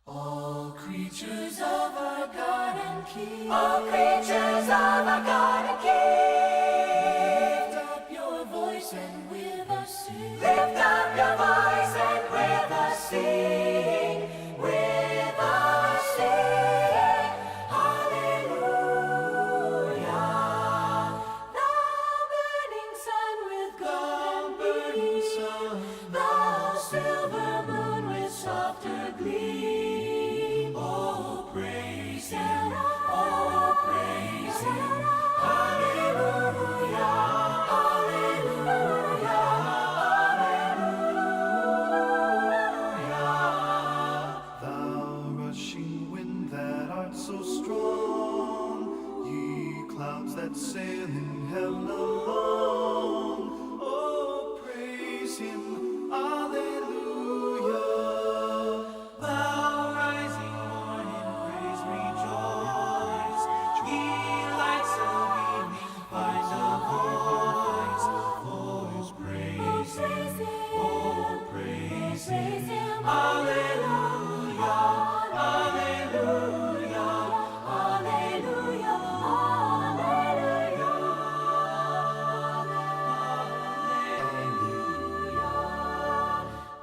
All creatures of our God and King. All creatures of our God and King. Lift up your voice and with us sing. Lift up your voice and with us sing. With us sing. Hallelujah. Thou burning sun with golden beams. Thou silver moon with softer gleam. Oh, praise Him. Oh, praise Him. Hallelujah. Hallelujah. Hallelujah. Thou rushing wind that art so strong, ye clouds that sail in heaven alone, oh, praise Him, Alleluia. Thou rising morning, praise, rejoice. Ye lights of evening, fight of voice. Oh, praise Him. Oh, praise Him. Hallelujah. Hallelujah. Hallelujah. Hallelujah.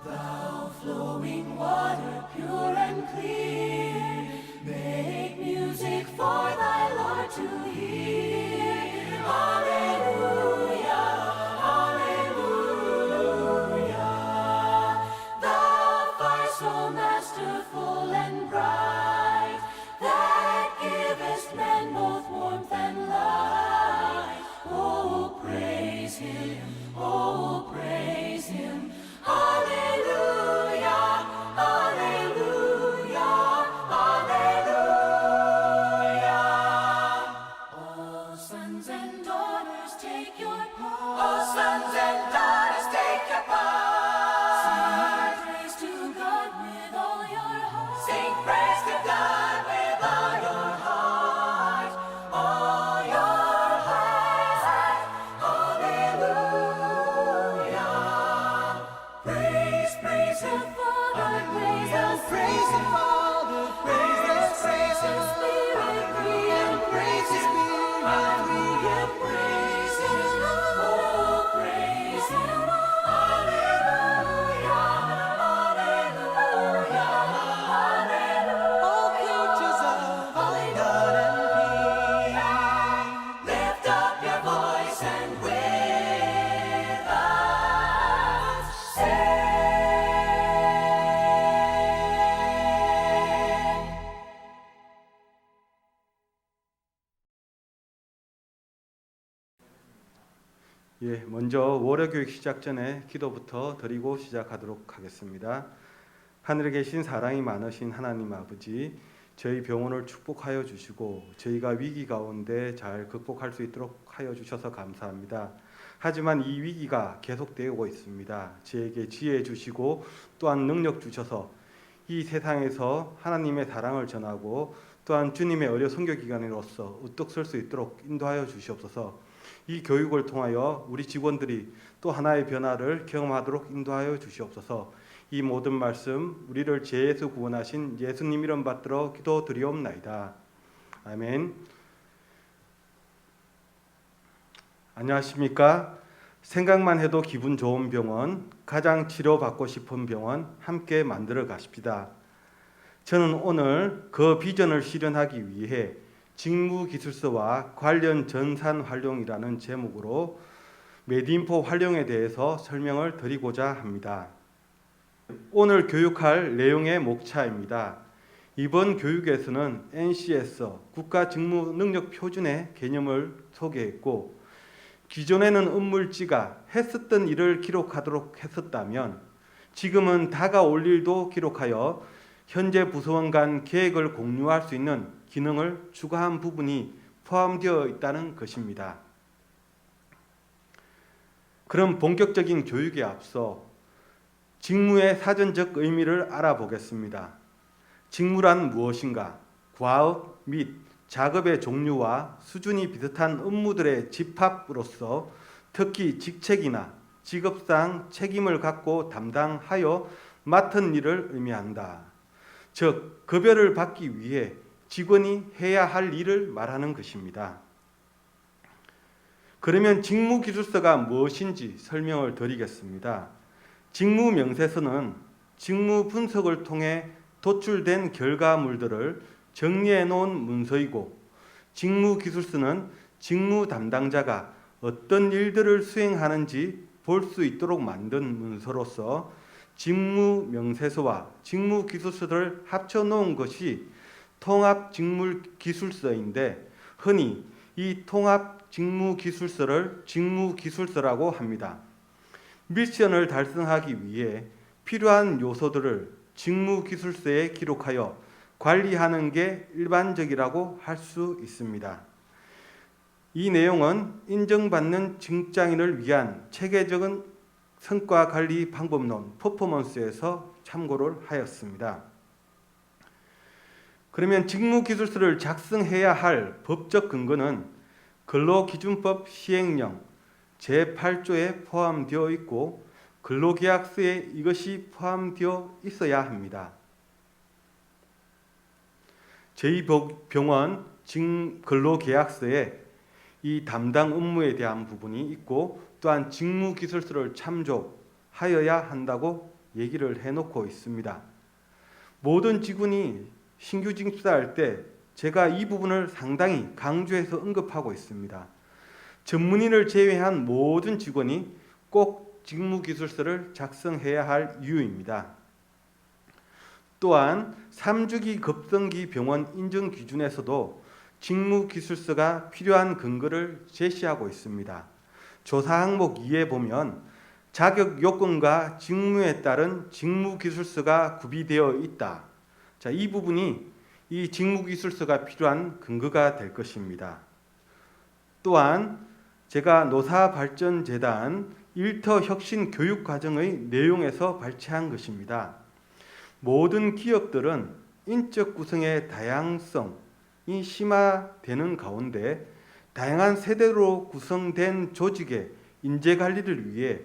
Thou flowing water, pure and clear, make music for thy Lord to hear. Hallelujah, hallelujah. Thou fire so masterful and bright, that givest man both warmth and light. Oh, praise Him, oh, praise Him. Hallelujah, hallelujah, hallelujah. Oh, sons and daughters, take your part. Oh, sons and daughters, take your part. Sing praise to God with all your heart. Sing praise to God with all your heart. All your heart. Hallelujah. Praise, praise Him, Father, praise Him, praise Him, Father, praise Him, praise Him, Spirit, free and praise Him, hallelujah, praise Him, oh, praise Him, hallelujah, hallelujah, hallelujah. All creatures of our God and King, lift up your voice and with us sing. 예, 먼저 월요교육 시작 전에 기도부터 드리고 시작하도록 하겠습니다. 하늘에 계신 사랑이 많으신 하나님 아버지, 저희 병원을 축복하여 주시고 저희가 위기 가운데 잘 극복할 수 있도록 하여 주셔서 감사합니다. 하지만 이 위기가 계속되고 있습니다. 저에게 지혜 주시고 또한 능력 주셔서 이 세상에서 하나님의 사랑을 전하고 또한 주님의 의료 선교기관으로서 우뚝 설 수 있도록 인도하여 주시옵소서. 이 교육을 통하여 우리 직원들이 또 하나의 변화를 경험하도록 인도하여 주시옵소서. 이 모든 말씀 우리를 죄에서 구원하신 예수님 이름 받들어 기도드리옵나이다. 아멘. 안녕하십니까? 생각만 해도 기분 좋은 병원, 가장 치료받고 싶은 병원 함께 만들어 가십시다. 저는 오늘 그 비전을 실현하기 위해 직무기술서와 관련 전산 활용이라는 제목으로 메디인포 활용에 대해서 설명을 드리고자 합니다. 오늘 교육할 내용의 목차입니다. 이번 교육에서는 NCS 국가직무능력표준의 개념을 소개했고, 기존에는 업무일지가 했었던 일을 기록하도록 했었다면 지금은 다가올 일도 기록하여 현재 부서원 간 계획을 공유할 수 있는 기능을 추가한 부분이 포함되어 있다는 것입니다. 그럼 본격적인 교육에 앞서 직무의 사전적 의미를 알아보겠습니다. 직무란 무엇인가? 과업 및 작업의 종류와 수준이 비슷한 업무들의 집합으로서 특히 직책이나 직업상 책임을 갖고 담당하여 맡은 일을 의미한다. 즉 급여를 받기 위해 직원이 해야 할 일을 말하는 것입니다. 그러면 직무기술서가 무엇인지 설명을 드리겠습니다. 직무명세서는 직무 분석을 통해 도출된 결과물들을 정리해 놓은 문서이고, 직무기술서는 직무 담당자가 어떤 일들을 수행하는지 볼 수 있도록 만든 문서로서 직무명세서와 직무기술서를 합쳐 놓은 것이 통합직무기술서인데, 흔히 이 통합직무기술서를 직무기술서라고 합니다. 미션을 달성하기 위해 필요한 요소들을 직무기술서에 기록하여 관리하는 게 일반적이라고 할 수 있습니다. 이 내용은 인정받는 직장인을 위한 체계적인 성과관리 방법론 퍼포먼스에서 참고를 하였습니다. 그러면 직무기술서를 작성해야 할 법적 근거는 근로기준법 시행령 제8조에 포함되어 있고, 근로계약서에 이것이 포함되어 있어야 합니다. 저희 병원 근로계약서에 이 담당 업무에 대한 부분이 있고, 또한 직무기술서를 참조하여야 한다고 얘기를 해놓고 있습니다. 모든 직원이 신규 진출할 때 제가 이 부분을 상당히 강조해서 언급하고 있습니다. 전문인을 제외한 모든 직원이 꼭 직무기술서를 작성해야 할 이유입니다. 또한 3주기 급성기 병원 인증 기준에서도 직무기술서가 필요한 근거를 제시하고 있습니다. 조사 항목 2에 보면 자격 요건과 직무에 따른 직무기술서가 구비되어 있다. 자, 이 부분이 이 직무기술서가 필요한 근거가 될 것입니다. 또한 제가 노사발전재단 일터 혁신 교육 과정의 내용에서 발췌한 것입니다. 모든 기업들은 인적 구성의 다양성이 심화되는 가운데 다양한 세대로 구성된 조직의 인재관리를 위해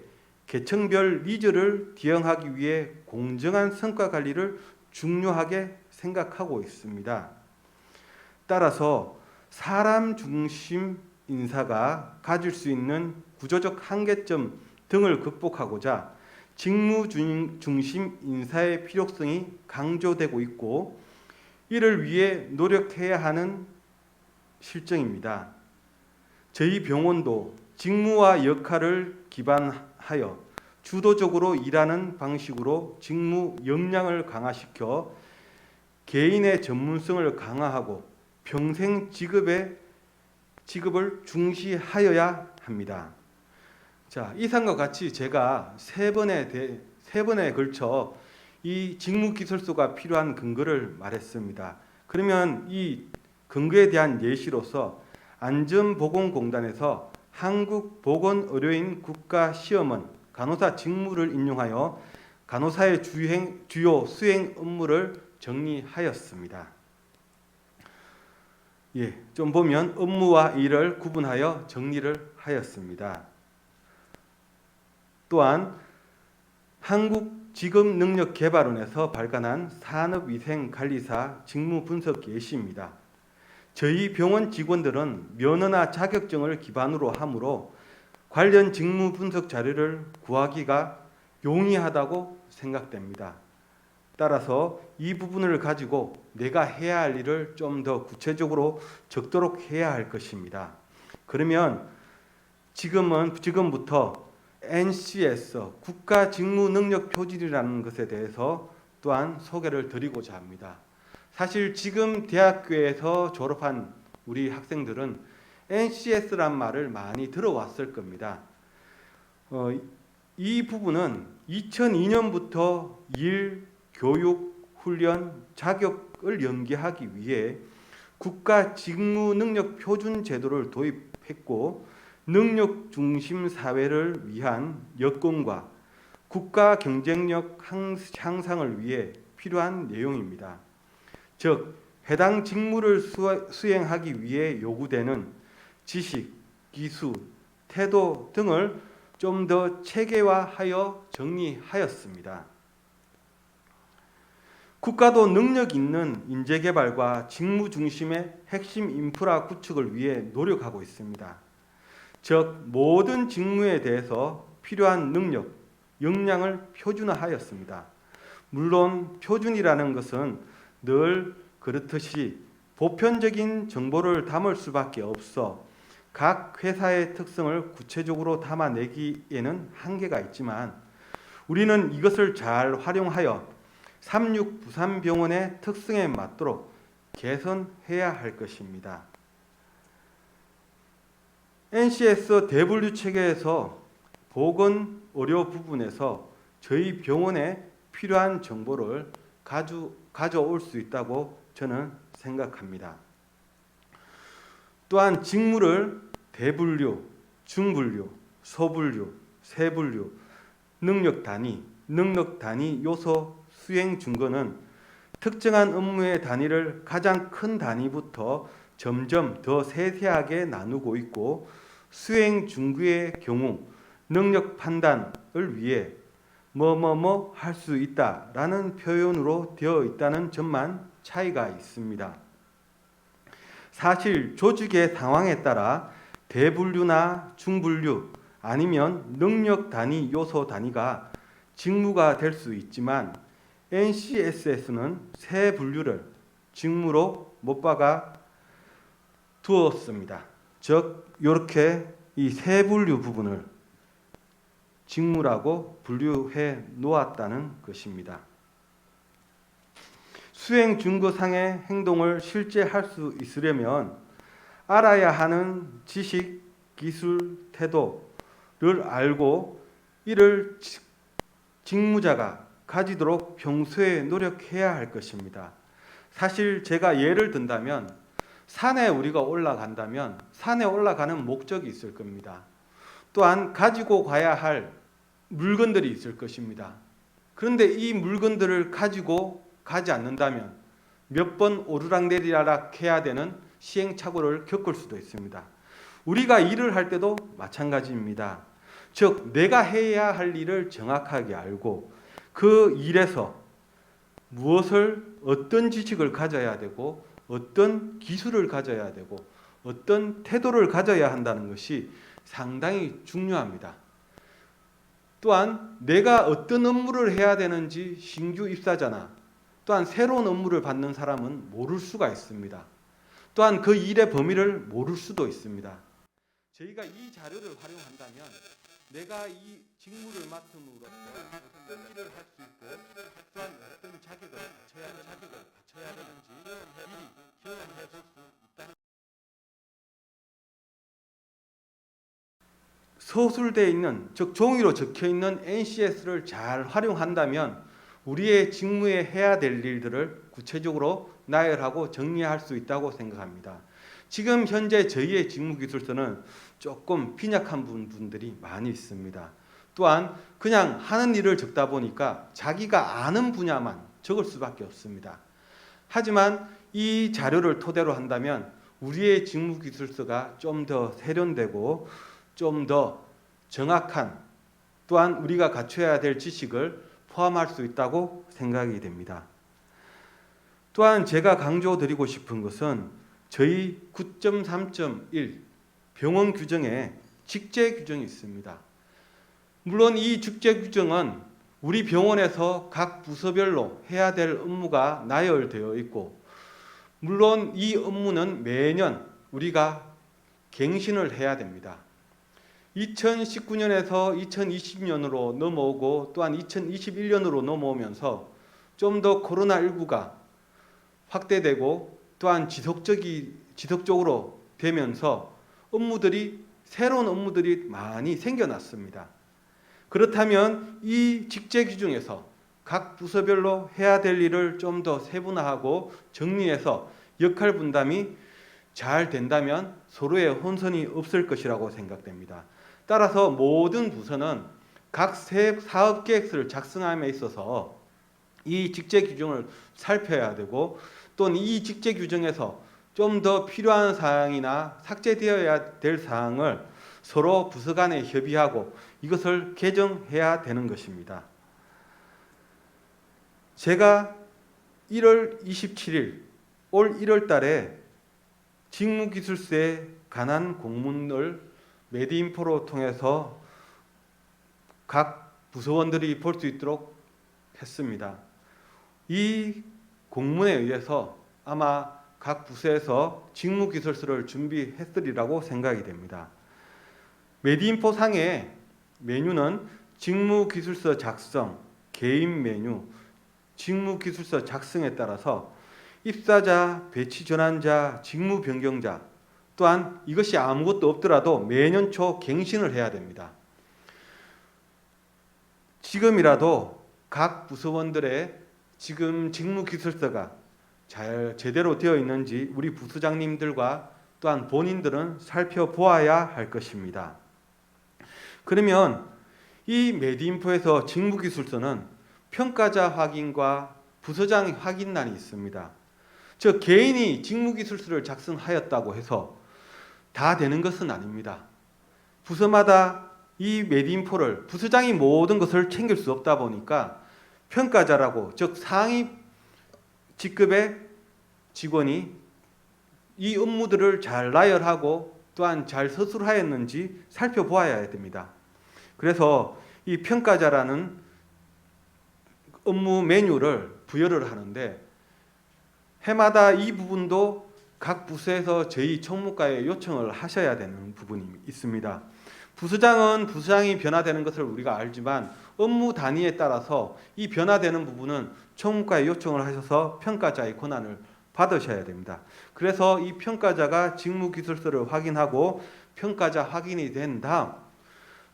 계층별 니즈를 대응하기 위해 공정한 성과관리를 중요하게 생각하고 있습니다. 따라서 사람 중심 인사가 가질 수 있는 구조적 한계점 등을 극복하고자 직무 중심 인사의 필요성이 강조되고 있고, 이를 위해 노력해야 하는 실정입니다. 저희 병원도 직무와 역할을 기반하여 주도적으로 일하는 방식으로 직무 역량을 강화시켜 개인의 전문성을 강화하고 평생 직업을 중시하여야 합니다. 자, 이상과 같이 제가 세 번에 걸쳐 이 직무기술서가 필요한 근거를 말했습니다. 그러면 이 근거에 대한 예시로서 안전보건공단에서 한국보건의료인 국가시험원 간호사 직무를 인용하여 간호사의 주요 수행 업무를 정리하였습니다. 좀 보면 업무와 일을 구분하여 정리를 하였습니다. 또한 한국직업능력개발원에서 발간한 산업위생관리사 직무분석 예시입니다. 저희 병원 직원들은 면허나 자격증을 기반으로 하므로 관련 직무분석 자료를 구하기가 용이하다고 생각됩니다. 따라서 이 부분을 가지고 내가 해야 할 일을 좀 더 구체적으로 적도록 해야 할 것입니다. 그러면 지금부터 NCS 국가직무능력표준이라는 것에 대해서 또한 소개를 드리고자 합니다. 사실 지금 대학교에서 졸업한 우리 학생들은 NCS란 말을 많이 들어왔을 겁니다. 이 부분은 2002년부터 일, 교육, 훈련, 자격을 연계하기 위해 국가직무능력표준 제도를 도입했고, 능력 중심 사회를 위한 여건과 국가 경쟁력 향상을 위해 필요한 내용입니다. 즉, 해당 직무를 수행하기 위해 요구되는 지식, 기술, 태도 등을 좀 더 체계화하여 정리하였습니다. 국가도 능력 있는 인재 개발과 직무 중심의 핵심 인프라 구축을 위해 노력하고 있습니다. 즉 모든 직무에 대해서 필요한 능력, 역량을 표준화하였습니다. 물론 표준이라는 것은 늘 그렇듯이 보편적인 정보를 담을 수밖에 없어 각 회사의 특성을 구체적으로 담아내기에는 한계가 있지만 우리는 이것을 잘 활용하여 36 부산병원의 특성에 맞도록 개선해야 할 것입니다. NCS 대분류 체계에서 보건 의료 부분에서 저희 병원에 필요한 정보를 가져올 수 있다고 저는 생각합니다. 또한 직무를 대분류, 중분류, 소분류, 세분류, 능력 단위 요소 수행 준거는 특정한 업무의 단위를 가장 큰 단위부터 점점 더 세세하게 나누고 있고 수행 준구의 경우 능력 판단을 위해 뭐뭐뭐 할 수 있다라는 표현으로 되어 있다는 점만 차이가 있습니다. 사실 조직의 상황에 따라 대분류나 중분류 아니면 능력 단위 요소 단위가 직무가 될 수 있지만 NCS에서는 세 분류를 직무로 못 박아 두었습니다. 즉 이렇게 이 세 분류 부분을 직무라고 분류해 놓았다는 것입니다. 수행 준거상의 행동을 실제 할 수 있으려면 알아야 하는 지식, 기술, 태도를 알고 이를 직무자가 가지도록 평소에 노력해야 할 것입니다. 사실 제가 예를 든다면 산에 우리가 올라간다면 산에 올라가는 목적이 있을 겁니다. 또한 가지고 가야 할 물건들이 있을 것입니다. 그런데 이 물건들을 가지고 가지 않는다면 몇 번 오르락내리락 해야 되는 시행착오를 겪을 수도 있습니다. 우리가 일을 할 때도 마찬가지입니다. 즉 내가 해야 할 일을 정확하게 알고 그 일에서 무엇을 어떤 지식을 가져야 되고 어떤 기술을 가져야 되고 어떤 태도를 가져야 한다는 것이 상당히 중요합니다. 또한 내가 어떤 업무를 해야 되는지 신규 입사자나 또한 새로운 업무를 받는 사람은 모를 수가 있습니다. 또한 그 일의 범위를 모를 수도 있습니다. 저희가 이 자료를 활용한다면 내가 이 직무를 맡음으로써 어떤 일을 할 수 있고 또한 어떤 자격을 갖춰야 되는지 미리 경험해 볼 수 있다는 서술되어 있는 즉 종이로 적혀 있는 NCS를 잘 활용한다면 우리의 직무에 해야 될 일들을 구체적으로 나열하고 정리할 수 있다고 생각합니다. 지금 현재 저희의 직무기술서는 조금 빈약한 부분들이 많이 있습니다. 또한 그냥 하는 일을 적다 보니까 자기가 아는 분야만 적을 수밖에 없습니다. 하지만 이 자료를 토대로 한다면 우리의 직무기술서가 좀 더 세련되고 좀 더 정확한 또한 우리가 갖춰야 될 지식을 포함할 수 있다고 생각이 됩니다. 또한 제가 강조드리고 싶은 것은 저희 9.3.1 병원 규정에 직제 규정이 있습니다. 물론 이 직제 규정은 우리 병원에서 각 부서별로 해야 될 업무가 나열되어 있고 물론 이 업무는 매년 우리가 갱신을 해야 됩니다. 2019년에서 2020년으로 넘어오고 또한 2021년으로 넘어오면서 좀 더 코로나19가 확대되고 또한 지속적으로 되면서 새로운 업무들이 많이 생겨났습니다. 그렇다면 이 직제 규정에서 각 부서별로 해야 될 일을 좀 더 세분화하고 정리해서 역할 분담이 잘 된다면 서로의 혼선이 없을 것이라고 생각됩니다. 따라서 모든 부서는 각 사업 계획서를 작성함에 있어서 이 직제 규정을 살펴야 되고 또는 이 직제 규정에서 좀 더 필요한 사항이나 삭제되어야 될 사항을 서로 부서 간에 협의하고 이것을 개정해야 되는 것입니다. 제가 1월 27일 올 1월 달에 직무기술서에 관한 공문을 메디인포로 통해서 각 부서원들이 볼 수 있도록 했습니다. 이 공문에 의해서 아마 각 부서에서 직무기술서를 준비했으리라고 생각이 됩니다. 메디인포 상의 메뉴는 직무기술서 작성, 개인 메뉴, 직무기술서 작성에 따라서 입사자, 배치 전환자, 직무 변경자, 또한 이것이 아무것도 없더라도 매년 초 갱신을 해야 됩니다. 지금이라도 각 부서원들의 지금 직무기술서가 잘 제대로 되어 있는지 우리 부서장님들과 또한 본인들은 살펴보아야 할 것입니다. 그러면 이 메디인포에서 직무기술서는 평가자 확인과 부서장 확인란이 있습니다. 즉 개인이 직무기술서를 작성하였다고 해서 다 되는 것은 아닙니다. 부서마다 이 메디인포를 부서장이 모든 것을 챙길 수 없다 보니까 평가자라고 즉 상위 직급의 직원이 이 업무들을 잘 나열하고 또한 잘 서술하였는지 살펴보아야 됩니다. 그래서 이 평가자라는 업무 메뉴를 부여를 하는데 해마다 이 부분도 각 부서에서 저희 총무과에 요청을 하셔야 되는 부분이 있습니다. 부서장은 부서장이 변화되는 것을 우리가 알지만 업무 단위에 따라서 이 변화되는 부분은 총무과에 요청을 하셔서 평가자의 권한을 받으셔야 됩니다. 그래서 이 평가자가 직무기술서를 확인하고 평가자 확인이 된 다음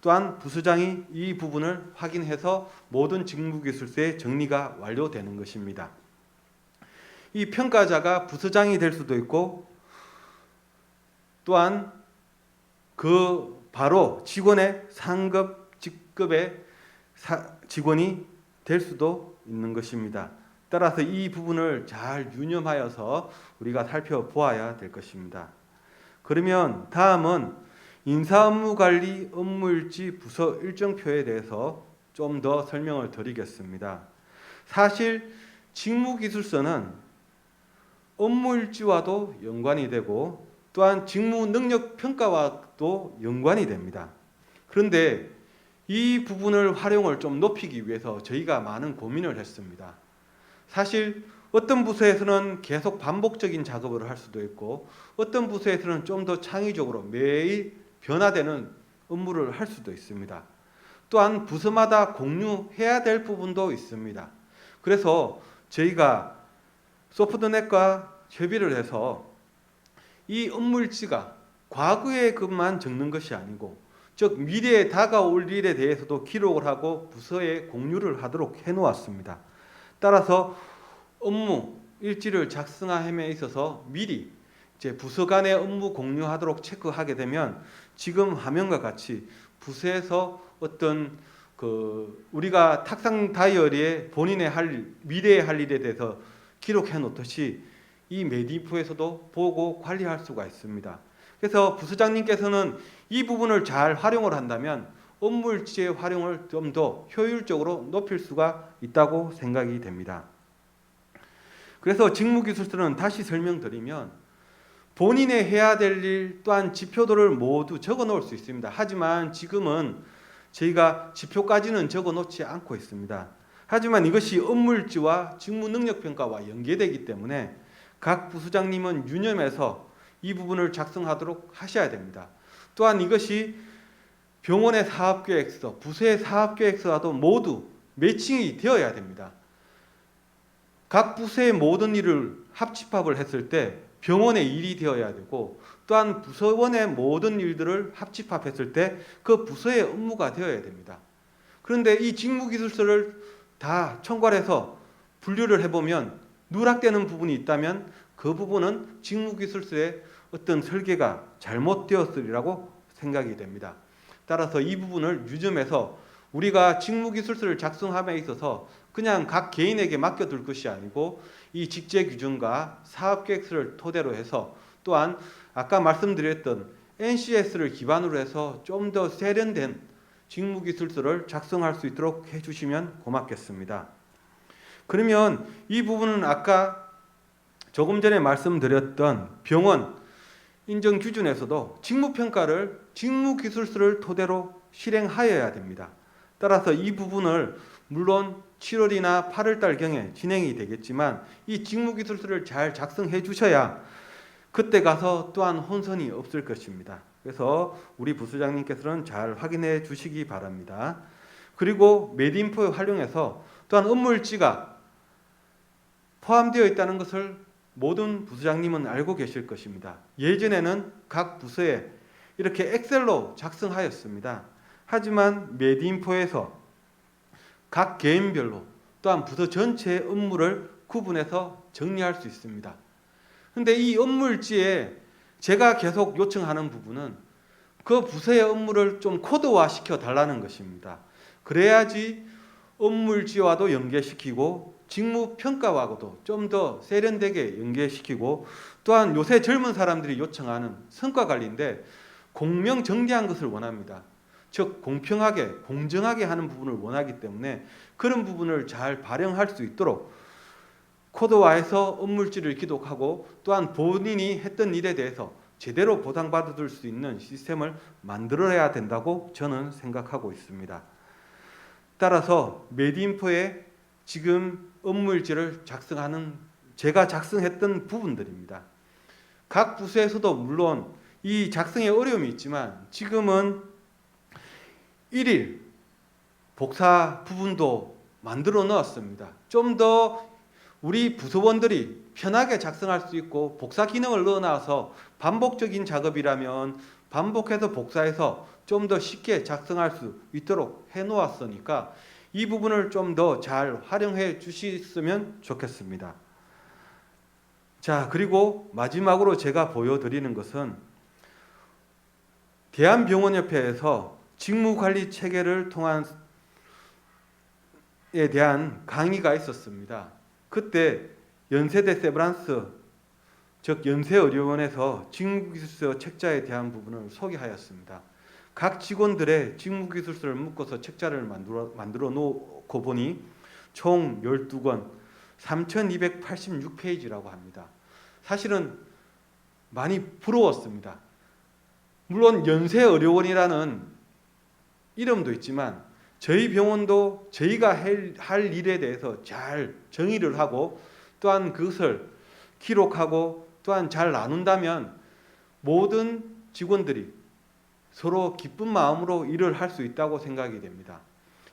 또한 부서장이 이 부분을 확인해서 모든 직무기술서의 정리가 완료되는 것입니다. 이 평가자가 부서장이 될 수도 있고 또한 그 바로 직원의 상급 직급의 직원이 될 수도 있는 것입니다. 따라서 이 부분을 잘 유념하여서 우리가 살펴보아야 될 것입니다. 그러면 다음은 인사업무관리 업무일지 부서 일정표에 대해서 좀 더 설명을 드리겠습니다. 사실 직무기술서는 업무일지와도 연관이 되고 또한 직무능력평가와도 연관이 됩니다. 그런데 이 부분을 활용을 좀 높이기 위해서 저희가 많은 고민을 했습니다. 사실 어떤 부서에서는 계속 반복적인 작업을 할 수도 있고 어떤 부서에서는 좀 더 창의적으로 매일 변화되는 업무를 할 수도 있습니다. 또한 부서마다 공유해야 될 부분도 있습니다. 그래서 저희가 소프트넷과 협의를 해서 이 업무일지가 과거의 것만 적는 것이 아니고 즉 미래에 다가올 일에 대해서도 기록을 하고 부서에 공유를 하도록 해놓았습니다. 따라서 업무 일지를 작성함에 있어서 미리 이제 부서 간의 업무 공유하도록 체크하게 되면 지금 화면과 같이 부서에서 어떤 우리가 탁상 다이어리에 본인의 미래에 할 일에 대해서 기록해 놓듯이 이 메디인포에서도 보고 관리할 수가 있습니다. 그래서 부서장님께서는 이 부분을 잘 활용을 한다면 업무일지의 활용을 좀 더 효율적으로 높일 수가 있다고 생각이 됩니다. 그래서 직무기술서는 다시 설명드리면 본인의 해야 될 일 또한 지표들을 모두 적어 놓을 수 있습니다. 하지만 지금은 저희가 지표까지는 적어 놓지 않고 있습니다. 하지만 이것이 업무일지와 직무능력평가와 연계되기 때문에 각 부서장님은 유념해서 이 부분을 작성하도록 하셔야 됩니다. 또한 이것이 병원의 사업계획서, 부서의 사업계획서와도 모두 매칭이 되어야 됩니다. 각 부서의 모든 일을 합집합을 했을 때 병원의 일이 되어야 되고 또한 부서원의 모든 일들을 합집합했을 때 그 부서의 업무가 되어야 됩니다. 그런데 이 직무기술서를 다 총괄해서 분류를 해보면 누락되는 부분이 있다면 그 부분은 직무기술서의 어떤 설계가 잘못되었으리라고 생각이 됩니다. 따라서 이 부분을 유념해서 우리가 직무기술서를 작성함에 있어서 그냥 각 개인에게 맡겨둘 것이 아니고 이 직제규정과 사업계획서를 토대로 해서 또한 아까 말씀드렸던 NCS를 기반으로 해서 좀 더 세련된 직무기술서를 작성할 수 있도록 해주시면 고맙겠습니다. 그러면 이 부분은 아까 조금 전에 말씀드렸던 병원 인정 기준에서도 직무평가를 직무기술서를 토대로 실행하여야 됩니다. 따라서 이 부분을 물론 7월이나 8월달경에 진행이 되겠지만 이 직무기술서를 잘 작성해 주셔야 그때 가서 또한 혼선이 없을 것입니다. 그래서 우리 부수장님께서는 잘 확인해 주시기 바랍니다. 그리고 메디인포에 활용해서 또한 업무일지가 포함되어 있다는 것을 모든 부수장님은 알고 계실 것입니다. 예전에는 각 부서에 이렇게 엑셀로 작성하였습니다. 하지만 메디인포에서 각 개인별로 또한 부서 전체의 업무를 구분해서 정리할 수 있습니다. 그런데 이 업무일지에 제가 계속 요청하는 부분은 그 부서의 업무를 좀 코드화 시켜 달라는 것입니다. 그래야지 업무일지와도 연계시키고 직무평가와도 좀 더 세련되게 연계시키고 또한 요새 젊은 사람들이 요청하는 성과관리인데 공명정대한 것을 원합니다. 즉 공평하게 공정하게 하는 부분을 원하기 때문에 그런 부분을 잘 발행할 수 있도록 코드화해서 업무일지를 기록하고 또한 본인이 했던 일에 대해서 제대로 보상받을 수 있는 시스템을 만들어야 된다고 저는 생각하고 있습니다. 따라서 메디인포에 지금 업무일지를 작성하는 제가 작성했던 부분들입니다. 각 부서에서도 물론 이 작성에 어려움이 있지만 지금은 1일 복사 부분도 만들어 넣었습니다. 좀 더 우리 부서원들이 편하게 작성할 수 있고 복사 기능을 넣어놔서 반복적인 작업이라면 반복해서 복사해서 좀 더 쉽게 작성할 수 있도록 해놓았으니까 이 부분을 좀 더 잘 활용해 주셨으면 좋겠습니다. 자, 그리고 마지막으로 제가 보여드리는 것은 대한병원협회에서 직무관리 체계를 통한 에 대한 강의가 있었습니다. 그때 연세대 세브란스 즉 연세의료원에서 직무기술서 책자에 대한 부분을 소개하였습니다. 각 직원들의 직무기술서를 묶어서 책자를 만들어 놓고 보니 총 12권 3286페이지라고 합니다. 사실은 많이 부러웠습니다. 물론 연세의료원이라는 이름도 있지만 저희 병원도 저희가 할 일에 대해서 잘 정의를 하고 또한 그것을 기록하고 또한 잘 나눈다면 모든 직원들이 서로 기쁜 마음으로 일을 할 수 있다고 생각이 됩니다.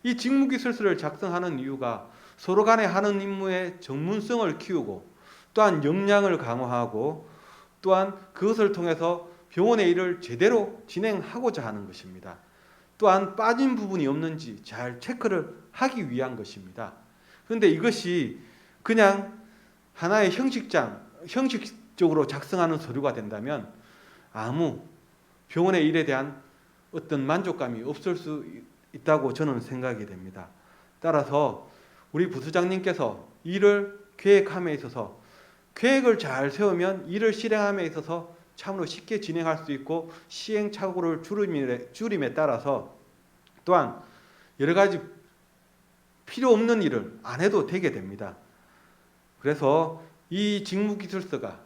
이 직무기술서를 작성하는 이유가 서로 간에 하는 임무의 전문성을 키우고 또한 역량을 강화하고 또한 그것을 통해서 병원의 일을 제대로 진행하고자 하는 것입니다. 또한 빠진 부분이 없는지 잘 체크를 하기 위한 것입니다. 그런데 이것이 그냥 하나의 형식적으로 작성하는 서류가 된다면 아무 병원의 일에 대한 어떤 만족감이 없을 수 있다고 저는 생각이 됩니다. 따라서 우리 부수장님께서 일을 계획함에 있어서 계획을 잘 세우면 일을 실행함에 있어서 참으로 쉽게 진행할 수 있고 시행착오를 줄임에 따라서 또한 여러 가지 필요 없는 일을 안 해도 되게 됩니다. 그래서 이 직무기술서가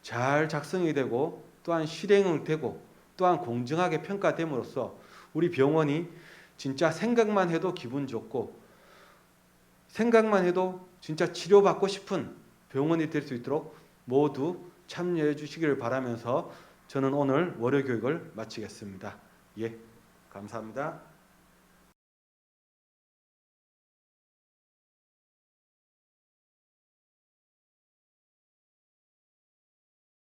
잘 작성이 되고 또한 실행이 되고 또한 공정하게 평가됨으로써 우리 병원이 진짜 생각만 해도 기분 좋고 생각만 해도 진짜 치료받고 싶은 병원이 될 수 있도록 모두 참여해 주시기를 바라면서 저는 오늘 월요교육을 마치겠습니다. 예, 감사합니다.